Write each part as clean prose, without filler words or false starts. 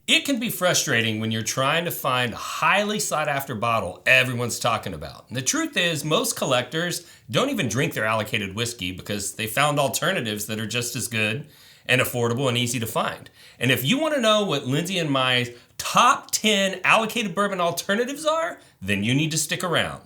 It can be frustrating when you're trying to find a highly sought after bottle everyone's talking about. And the truth is, most collectors don't even drink their allocated whiskey because they found alternatives that are just as good and affordable and easy to find. And if you want to know what Lindsay and my top 10 allocated bourbon alternatives are, then you need to stick around.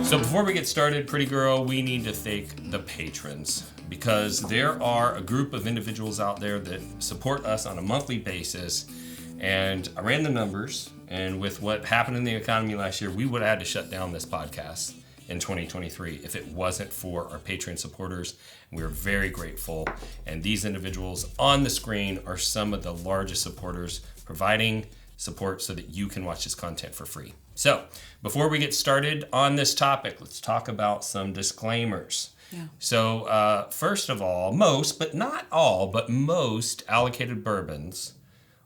So before we get started, pretty girl, we need to thank the patrons because there are a group of individuals out there that support us on a monthly basis. And I ran the numbers, and with what happened in the economy last year, we would have had to shut down this podcast in 2023 if it wasn't for our Patreon supporters. We're very grateful. And these individuals on the screen are some of the largest supporters providing support so that you can watch this content for free. So before we get started on this topic, let's talk about some disclaimers. Yeah. So first of all, most, but not all, but most allocated bourbons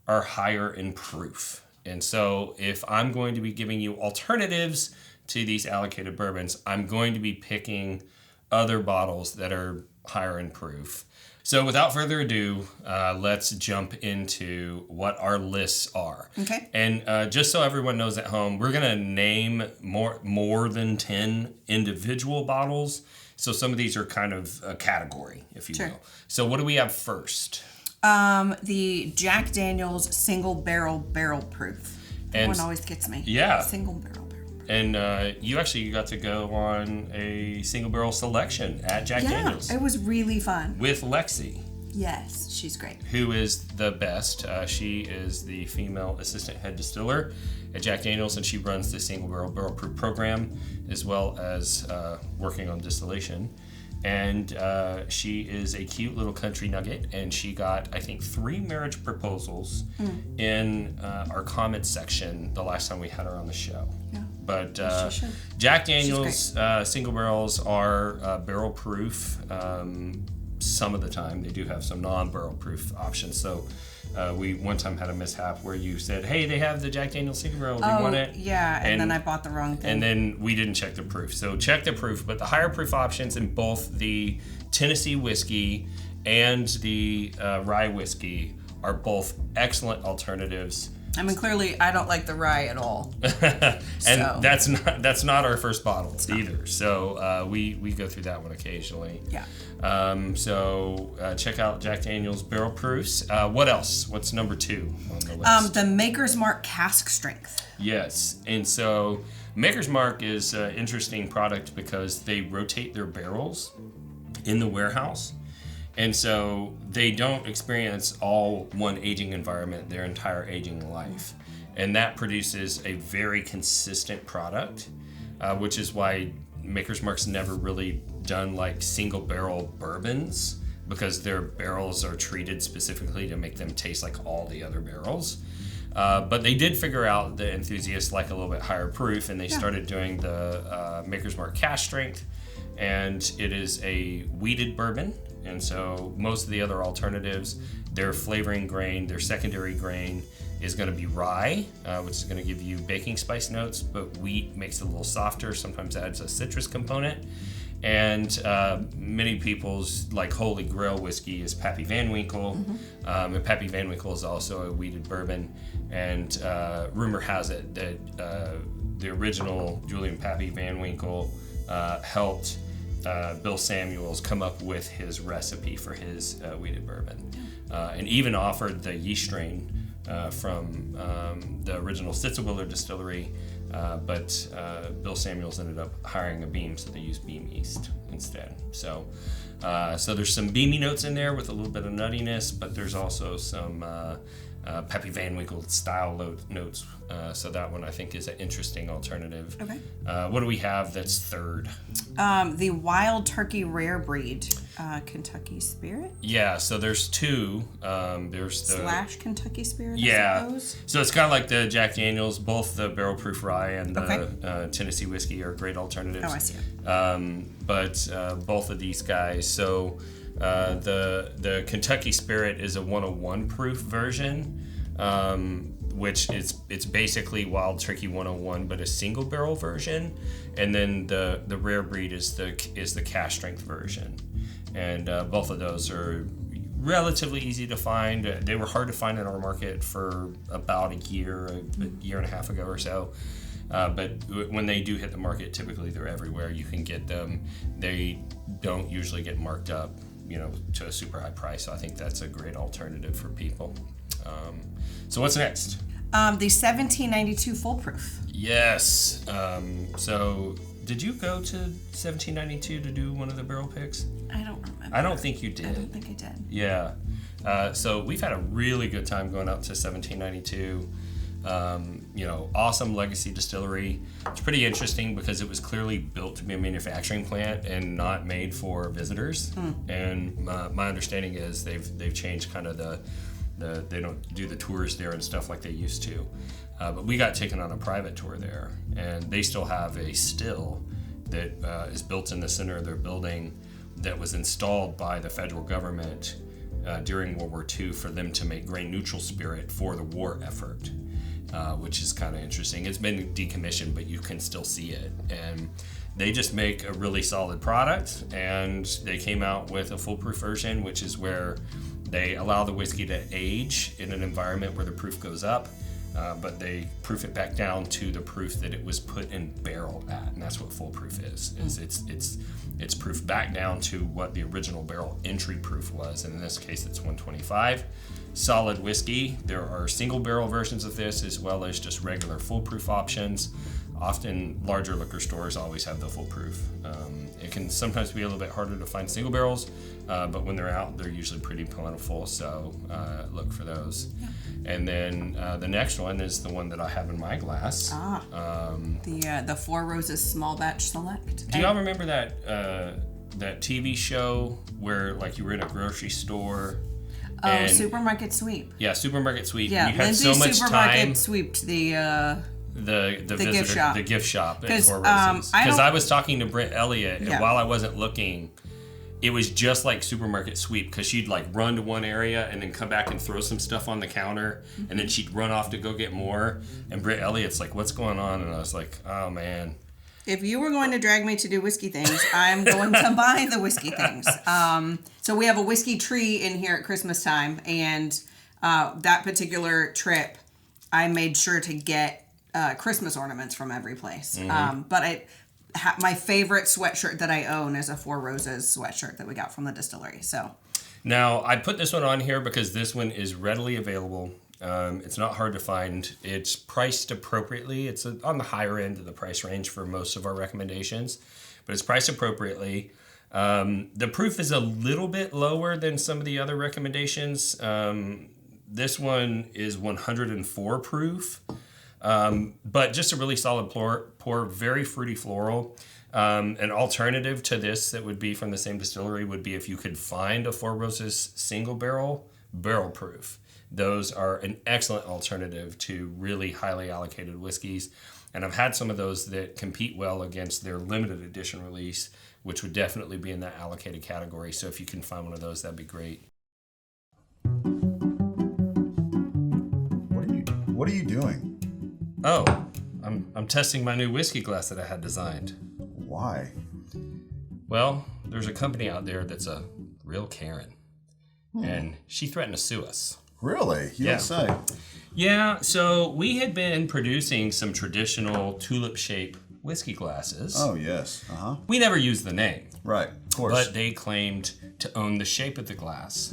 are higher in proof. And so if I'm going to be giving you alternatives to these allocated bourbons, I'm going to be picking other bottles that are higher in proof. So without further ado, let's jump into what our lists are. Okay. And just so everyone knows at home, we're going to name more than 10 individual bottles. So some of these are kind of a category, if you will. So what do we have first? The Jack Daniel's single barrel proof. That one always gets me. Yeah. Single barrel. And you actually got to go on a single barrel selection at Jack Daniel's. Yeah, it was really fun. With Lexi. Yes, she's great. Who is the best. She is the female assistant head distiller at Jack Daniel's, and she runs the single barrel proof program as well as working on distillation. And she is a cute little country nugget, and she got, I think, 3 marriage proposals in our comments section the last time we had her on the show. Yeah. But Jack Daniel's single barrels are barrel proof some of the time. They do have some non-barrel proof options. So we one time had a mishap where you said, hey, they have the Jack Daniel's single barrel. Do you want it? Yeah, and then I bought the wrong thing. And then we didn't check the proof. So check the proof. But the higher proof options in both the Tennessee whiskey and the rye whiskey are both excellent alternatives. I mean, clearly, I don't like the rye at all. And that's not our first bottle either. So we go through that one occasionally. Yeah. So check out Jack Daniel's barrel proofs. What else? What's number 2 on the list? The Maker's Mark cask strength. Yes. And so Maker's Mark is an interesting product because they rotate their barrels in the warehouse. And so they don't experience all one aging environment their entire aging life. And that produces a very consistent product, which is why Maker's Mark's never really done like single barrel bourbons because their barrels are treated specifically to make them taste like all the other barrels. But they did figure out the enthusiasts like a little bit higher proof, and they started doing the Maker's Mark cask strength. And it is a wheated bourbon. And so most of the other alternatives, their flavoring grain, their secondary grain is going to be rye, which is going to give you baking spice notes, but wheat makes it a little softer, sometimes adds a citrus component. And many people's like holy grail whiskey is Pappy Van Winkle. And Pappy Van Winkle is also a wheated bourbon. And rumor has it that the original Julian Pappy Van Winkle helped Bill Samuels come up with his recipe for his wheated bourbon, and even offered the yeast strain from the original Sitzewiller distillery, but Bill Samuels ended up hiring a beam, so they used beam yeast instead. So there's some beamy notes in there with a little bit of nuttiness, but there's also some Pappy Van Winkle style notes. So that one I think is an interesting alternative. Okay. What do we have that's third? The Wild Turkey Rare Breed, Kentucky Spirit. Yeah, so there's 2. There's the / Kentucky Spirit. Yeah. I suppose. So it's kind of like the Jack Daniel's. Both the barrel proof rye and the Tennessee whiskey are great alternatives. Oh, I see. But both of these guys. So The Kentucky Spirit is a 101 proof version, which it's basically Wild Turkey 101, but a single barrel version. And then the rare breed is the cask strength version. And both of those are relatively easy to find. They were hard to find in our market for about a year and a half ago or so. But when they do hit the market, typically they're everywhere. You can get them. They don't usually get marked up, to a super high price. So I think that's a great alternative for people. So what's next? The 1792 Foolproof. Yes. So did you go to 1792 to do one of the barrel picks? I don't remember. I don't think you did. I don't think I did. Yeah. So we've had a really good time going out to 1792. Awesome legacy distillery. It's pretty interesting because it was clearly built to be a manufacturing plant and not made for visitors. And my understanding is they've changed kind of they don't do the tours there and stuff like they used to. But we got taken on a private tour there, and they still have a still that is built in the center of their building that was installed by the federal government during World War II for them to make grain neutral spirit for the war effort, which is kind of interesting. It's been decommissioned, but you can still see it. And they just make a really solid product, and they came out with a foolproof version, which is where they allow the whiskey to age in an environment where the proof goes up, but they proof it back down to the proof that it was put in barrel at, and that's what foolproof is. It's proof back down to what the original barrel entry proof was, and in this case it's 125. Solid whiskey. There are single barrel versions of this as well as just regular foolproof options. Often larger liquor stores always have the foolproof. It can sometimes be a little bit harder to find single barrels, but when they're out, they're usually pretty plentiful, so look for those. Yeah. And then the next one is the one that I have in my glass. The Four Roses Small Batch Select. Do y'all remember that TV show where you were in a grocery store? Oh, Supermarket Sweep. Yeah, Supermarket Sweep. Yeah, and you had Lindsay so much Supermarket time. Sweeped the visitor, gift shop. The gift shop at Four Roses. Because I was talking to Brent Elliott, and while I wasn't looking, it was just like Supermarket Sweep, because she'd run to one area and then come back and throw some stuff on the counter, and then she'd run off to go get more. And Brent Elliott's like, "What's going on?" And I was like, "Oh man." If you were going to drag me to do whiskey things, I'm going to buy the whiskey things. So we have a whiskey tree in here at Christmas time, and that particular trip, I made sure to get Christmas ornaments from every place. But my favorite sweatshirt that I own is a Four Roses sweatshirt that we got from the distillery. So now I put this one on here because this one is readily available. It's not hard to find. It's priced appropriately. It's on the higher end of the price range for most of our recommendations, but it's priced appropriately. The proof is a little bit lower than some of the other recommendations. This one is 104 proof, but just a really solid pour, very fruity floral. An alternative to this that would be from the same distillery would be if you could find a Four Roses single barrel proof. Those are an excellent alternative to really highly allocated whiskeys. And I've had some of those that compete well against their limited edition release, which would definitely be in that allocated category. So if you can find one of those, that'd be great. What are you doing? Oh, I'm testing my new whiskey glass that I had designed. Why? Well, there's a company out there that's a real Karen. And she threatened to sue us. Really? You don't say. Yeah, so we had been producing some traditional tulip-shaped whiskey glasses. Oh, yes. We never used the name. Right, of course. But they claimed to own the shape of the glass.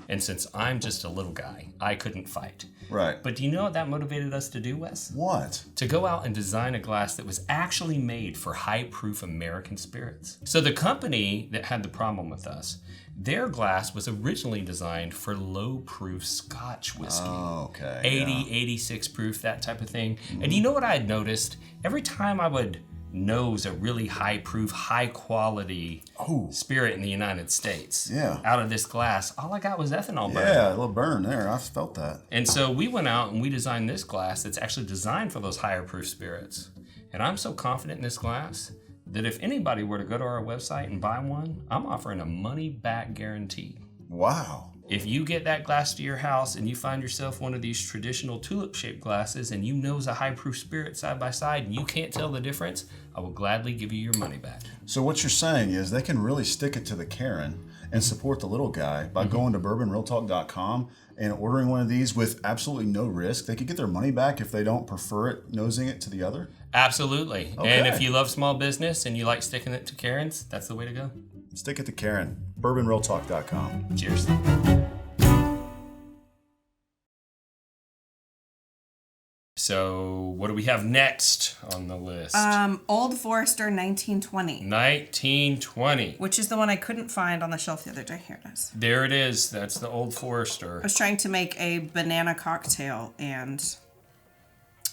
And since I'm just a little guy, I couldn't fight. Right. But do you know what that motivated us to do, Wes? What? To go out and design a glass that was actually made for high-proof American spirits. So the company that had the problem with us, their glass was originally designed for low-proof Scotch whiskey. Oh, okay. 80, 86 proof, that type of thing. And you know what I had noticed? Every time I would nose a really high-proof, high-quality spirit in the United States out of this glass, all I got was ethanol burn. Yeah, a little burn there. I felt that. And so we went out and we designed this glass that's actually designed for those higher-proof spirits. And I'm so confident in this glass that if anybody were to go to our website and buy one, I'm offering a money-back guarantee. Wow. If you get that glass to your house and you find yourself one of these traditional tulip-shaped glasses and you nose a high-proof spirit side by side and you can't tell the difference, I will gladly give you your money back. So what you're saying is they can really stick it to the Karen and support the little guy by going to bourbonrealtalk.com and ordering one of these with absolutely no risk. They could get their money back if they don't prefer it nosing it to the other? Absolutely. Okay. And if you love small business and you like sticking it to Karens, that's the way to go. Stick it to Karen. bourbonrealtalk.com. Cheers. So what do we have next on the list? Old Forester 1920. 1920. Which is the one I couldn't find on the shelf the other day. Here it is. There it is. That's the Old Forester. I was trying to make a banana cocktail and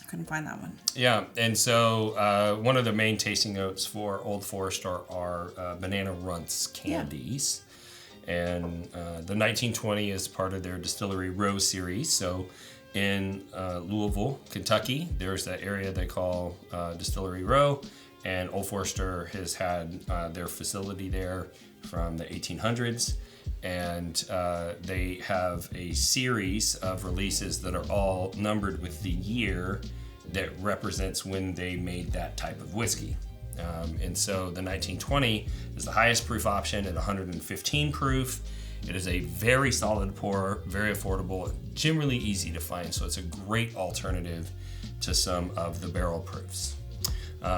I couldn't find that one. Yeah, and so one of the main tasting notes for Old Forester are banana runts candies. And the 1920 is part of their Distillery Row series. So in Louisville, Kentucky, there's that area they call Distillery Row, and Old Forester has had their facility there from the 1800s, and they have a series of releases that are all numbered with the year that represents when they made that type of whiskey. And so the 1920 is the highest proof option at 115 proof. It is a very solid pour, very affordable, generally easy to find, so it's a great alternative to some of the barrel proofs.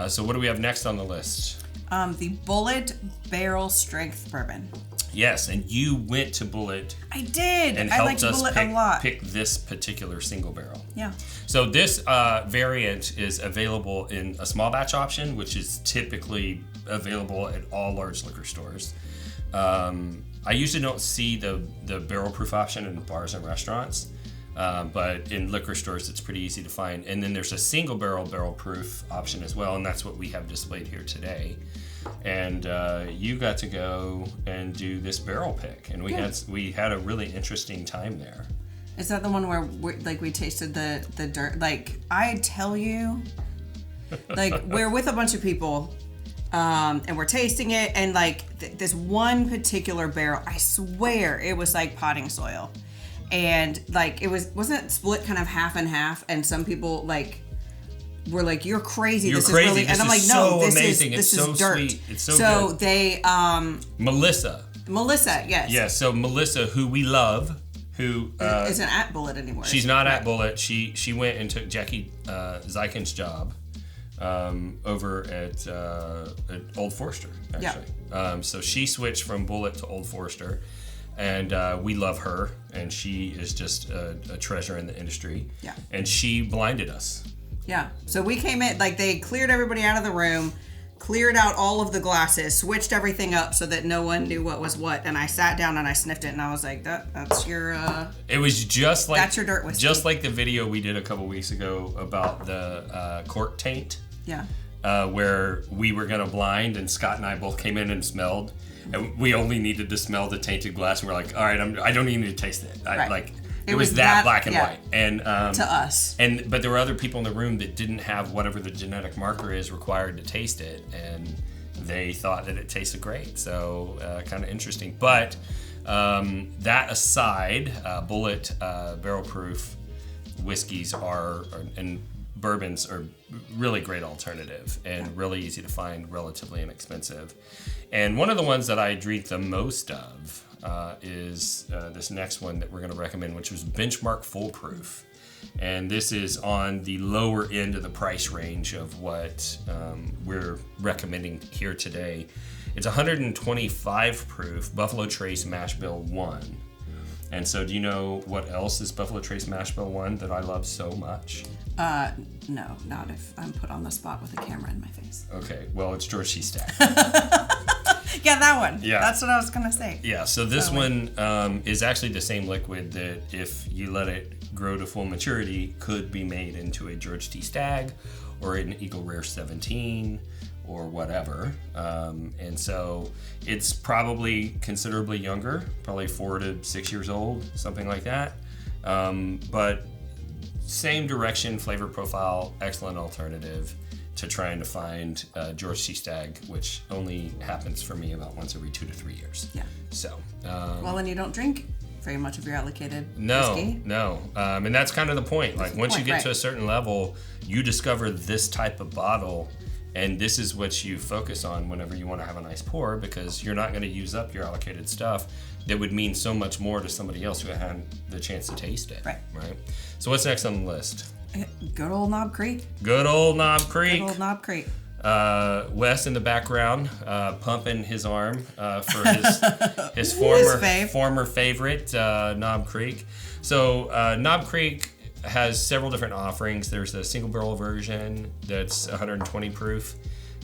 So what do we have next on the list? The Bulleit Barrel Strength Bourbon. Yes, and you went to Bulleit. I did. And I liked helped us Bulleit a lot. pick this particular single barrel. Yeah. So this variant is available in a small batch option, which is typically available at all large liquor stores. I usually don't see the barrel proof option in bars and restaurants, but in liquor stores it's pretty easy to find. And then there's a single barrel proof option as well, and that's what we have displayed here today. And you got to go and do this barrel pick, and we had a really interesting time there. Is that the one where we tasted the dirt? Like, I tell you, like, we're with a bunch of people, and we're tasting it, and like this one particular barrel, I swear it was like potting soil, and like wasn't it split kind of half and half, and some people like were like, "You're crazy. You're this crazy. is really," and I'm like, so "No, this amazing. is It's so dirt." sweet. It's so good. They Melissa, yes. Yeah, so Melissa, who we love, who isn't at Bulleit anymore. She's not at Bulleit. She went and took Jackie Zeichen's job over at Old Forester, actually. Yeah. So she switched from Bulleit to Old Forester, and we love her, and she is just a treasure in the industry. Yeah. And she blinded us. Yeah. So we came in, like, they cleared everybody out of the room, cleared out all of the glasses, switched everything up so that no one knew what was what. And I sat down and I sniffed it, and I was like, that's your... It was just like... That's your dirt whiskey. Just like the video we did a couple weeks ago about the cork taint. Yeah. Where we were going to blind, and Scott and I both came in and smelled. And we only needed to smell the tainted glass, and we're like, all right, I don't even need to taste it. Right. It was that black and white. And to us. But there were other people in the room that didn't have whatever the genetic marker is required to taste it, and they thought that it tasted great. So kind of interesting. But that aside, Bulleit barrel proof whiskeys and bourbons are really great alternative and really easy to find, relatively inexpensive. And one of the ones that I drink the most of is this next one that we're going to recommend, which was Benchmark Foolproof. And this is on the lower end of the price range of what we're recommending here today. It's 125 proof Buffalo Trace Mash Bill 1. And so do you know what else is Buffalo Trace Mash Bill 1 that I love so much? No, not if I'm put on the spot with a camera in my face. Okay, well, it's George C. Stack. Yeah, that one. Yeah. That's what I was going to say. Yeah, so this one is actually the same liquid that, if you let it grow to full maturity, could be made into a George T. Stagg or an Eagle Rare 17 or whatever. And so it's probably considerably younger, probably 4 to 6 years old, something like that. But same direction, flavor profile, excellent alternative. to trying to find George C. Stagg, which only happens for me about once every 2 to 3 years. Yeah. So. Well, and you don't drink very much of your allocated No, whiskey. no. And that's kind of the point. Like, once you get right. to a certain level, you discover this type of bottle, and this is what you focus on whenever you want to have a nice pour, because you're not going to use up your allocated stuff that would mean so much more to somebody else who had the chance to taste it. Right. So what's next on the list? Good old Knob Creek. Good old Knob Creek. Good old Knob Creek. Wes in the background, pumping his arm for his former favorite, Knob Creek. So Knob Creek has several different offerings. There's a single barrel version that's 120 proof,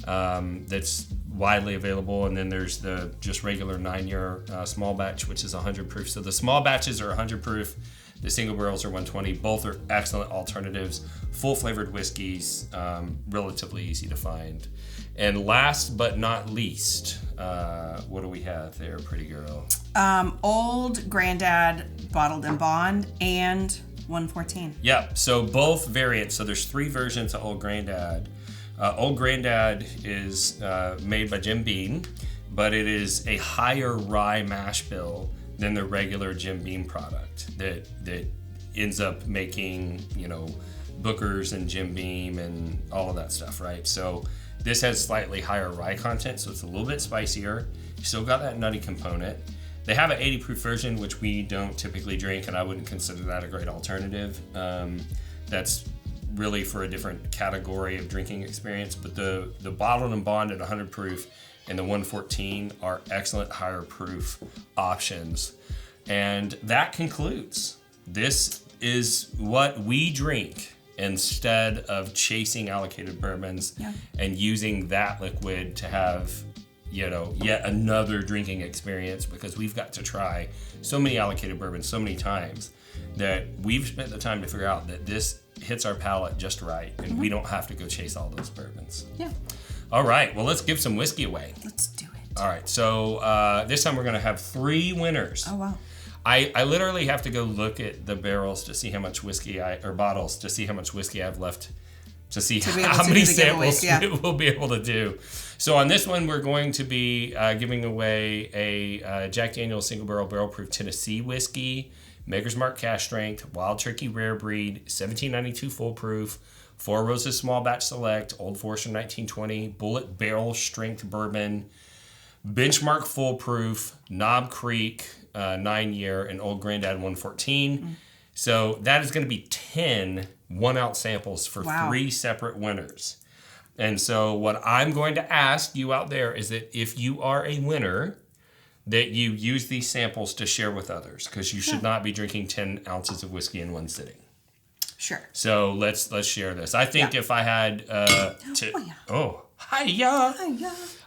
that's widely available, and then there's the just regular 9-year small batch, which is 100 proof. So the small batches are 100 proof. The single barrels are 120. Both are excellent alternatives, full flavored whiskeys, relatively easy to find. And last but not least, what do we have there, pretty girl? Old Grandad Bottled in Bond and 114. Yep. So both variants. So there's 3 versions of Old Grandad. Old Grandad is made by Jim Beam, but it is a higher rye mash bill than the regular Jim Beam product that ends up making, Booker's and Jim Beam and all of that stuff, right? So this has slightly higher rye content, so it's a little bit spicier. You still got that nutty component. They have an 80 proof version, which we don't typically drink, and I wouldn't consider that a great alternative. That's really for a different category of drinking experience, but the Bottled and Bond at 100 proof and the 114 are excellent higher proof options. And that concludes. This is what we drink instead of chasing allocated bourbons and using that liquid to have, yet another drinking experience, because we've got to try so many allocated bourbons so many times that we've spent the time to figure out that this hits our palate just right, and we don't have to go chase all those bourbons. Yeah. All right, well, let's give some whiskey away. Let's do it. All right, so this time we're going to have 3 winners. Oh, wow. I literally have to go look at the barrels to see how much whiskey or bottles to see how much whiskey I have left to see how many samples we'll be able to do. So on this one, we're going to be giving away a Jack Daniel's single barrel proof Tennessee whiskey, Maker's Mark cash strength, Wild Turkey rare breed, 1792 full proof, Four Roses small batch select, Old Forester 1920, Bulleit barrel strength bourbon, Benchmark full proof, Knob Creek 9-year, and Old Grandad 114. So that is going to be 10 1-ounce samples for 3 separate winners. And so what I'm going to ask you out there is that if you are a winner, that you use these samples to share with others, because you should not be drinking 10 ounces of whiskey in one sitting. Sure. So let's share this. I think if I had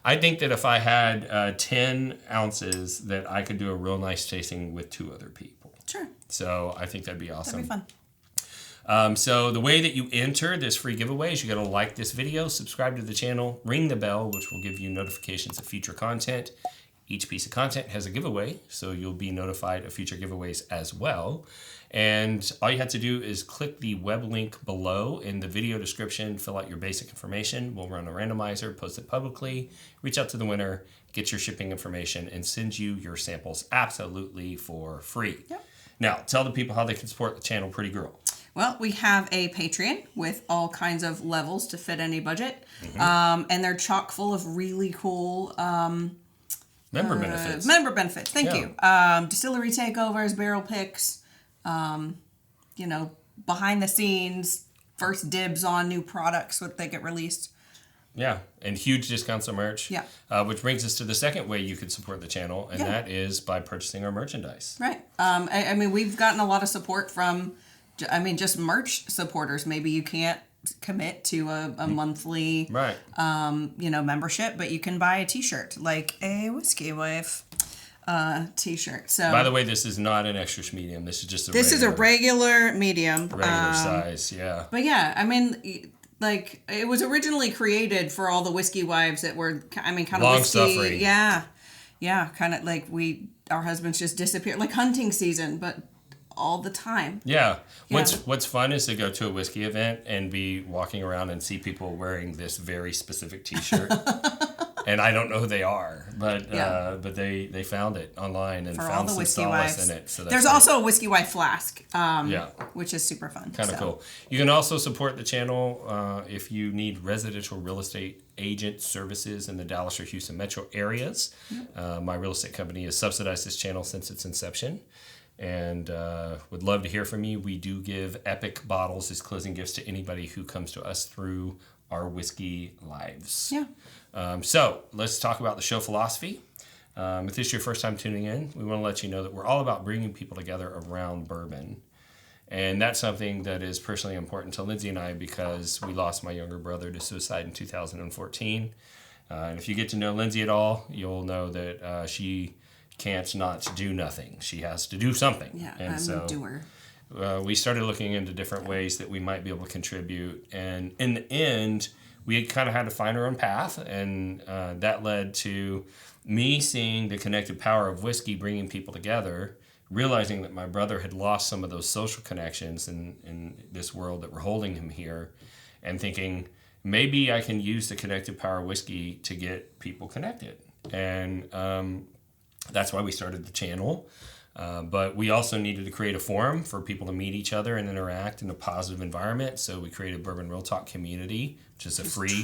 I think that if I had 10 ounces, that I could do a real nice tasting with 2 other people. Sure. So I think that'd be awesome. That'd be fun. So the way that you enter this free giveaway is you got to like this video, subscribe to the channel, ring the bell, which will give you notifications of future content. Each piece of content has a giveaway, so you'll be notified of future giveaways as well. And all you have to do is click the web link below in the video description, fill out your basic information. We'll run a randomizer, post it publicly, reach out to the winner, get your shipping information, and send you your samples absolutely for free. Yep. Now, tell the people how they can support the channel, Pretty Girl. Well, we have a Patreon with all kinds of levels to fit any budget. And they're chock full of really cool member benefits. Member benefits, thank you. Distillery takeovers, barrel picks, behind the scenes, first dibs on new products when they get released. Yeah, and huge discounts on merch. Yeah. Which brings us to the second way you can support the channel, and that is by purchasing our merchandise. Right. I mean, we've gotten a lot of support from, just merch supporters. Maybe you can't commit to a monthly membership, but you can buy a t-shirt, like a Whiskey Wife t-shirt. So by the way, this is not an extra medium. This is just a regular medium. Regular size, yeah. But yeah, I mean, like, it was originally created for all the Whiskey Wives that were, kind of long whiskey. suffering. Yeah, kind of like our husbands just disappeared, like hunting season, but all the time. Yeah. Yeah. What's fun is to go to a whiskey event and be walking around and see people wearing this very specific T-shirt. And I don't know who they are, but they found it online and For all found the some whiskey solace wives. in it. So There's also a whiskey wife flask, yeah, which is super fun. kind of cool. You can also support the channel if you need residential real estate agent services in the Dallas or Houston metro areas. My real estate company has subsidized this channel since its inception. And would love to hear from you. We do give epic bottles as closing gifts to anybody who comes to us through our whiskey lives. Yeah. So let's talk about the show philosophy. If this is your first time tuning in, we want to let you know that we're all about bringing people together around bourbon. And that's something that is personally important to Lindsay and I because we lost my younger brother to suicide in 2014. And if you get to know Lindsay at all, you'll know that she can't not do nothing. She has to do something. Yeah, and I'm a doer. We started looking into different ways that we might be able to contribute. And in the end, we kind of had to find our own path. And that led to me seeing the connected power of whiskey bringing people together, realizing that my brother had lost some of those social connections in this world that were holding him here, and thinking, maybe I can use the connected power of whiskey to get people connected. And that's why we started the channel. But we also needed to create a forum for people to meet each other and interact in a positive environment. So we created Bourbon Real Talk Community, which is a free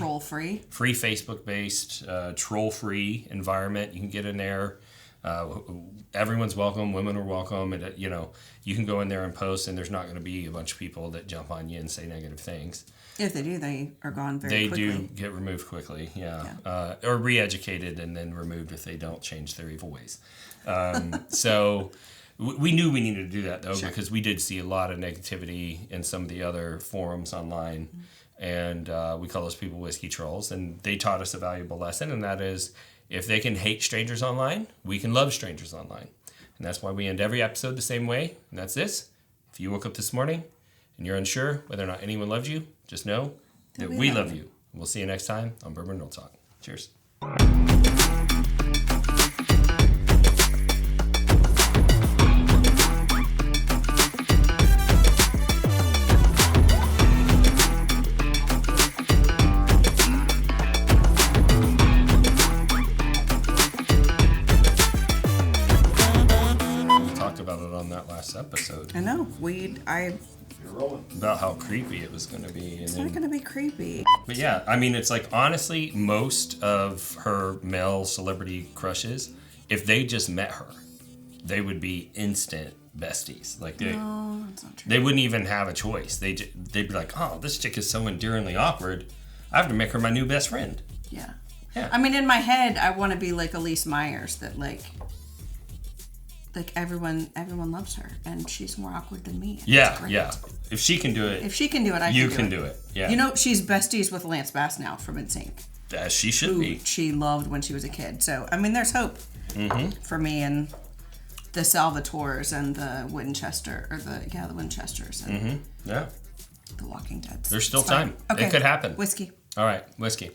Facebook-based, troll-free environment. You can get in there. Everyone's welcome. Women are welcome. And, you can go in there and post, and there's not going to be a bunch of people that jump on you and say negative things. If they do, they are gone very quickly. They do get removed quickly, yeah. Or re-educated and then removed if they don't change their evil ways. So we knew we needed to do that, though, because we did see a lot of negativity in some of the other forums online. And we call those people whiskey trolls. And they taught us a valuable lesson, and that is, if they can hate strangers online, we can love strangers online. And that's why we end every episode the same way, and that's this. If you woke up this morning and you're unsure whether or not anyone loves you, just know that we love you. We'll see you next time on Bourbon Real Talk. Cheers. Episode. I know. About how creepy it was going to be. It's not going to be creepy. But yeah, I mean, it's like, honestly, most of her male celebrity crushes, if they just met her, they would be instant besties. Like No, that's not true. They wouldn't even have a choice. They'd be like, oh, this chick is so endearingly awkward. I have to make her my new best friend. Yeah. Yeah. I mean, in my head, I want to be like Elise Myers, that like everyone loves her, and she's more awkward than me. Yeah. If she can do it, you can do it. Yeah. You know, she's besties with Lance Bass now from NSYNC. As she should be. She loved when she was a kid. So I mean, there's hope for me and the Salvatores and the Winchester, or the Winchesters and yeah, the Walking Dead. There's still time. Okay. It could happen. Whiskey. All right, whiskey.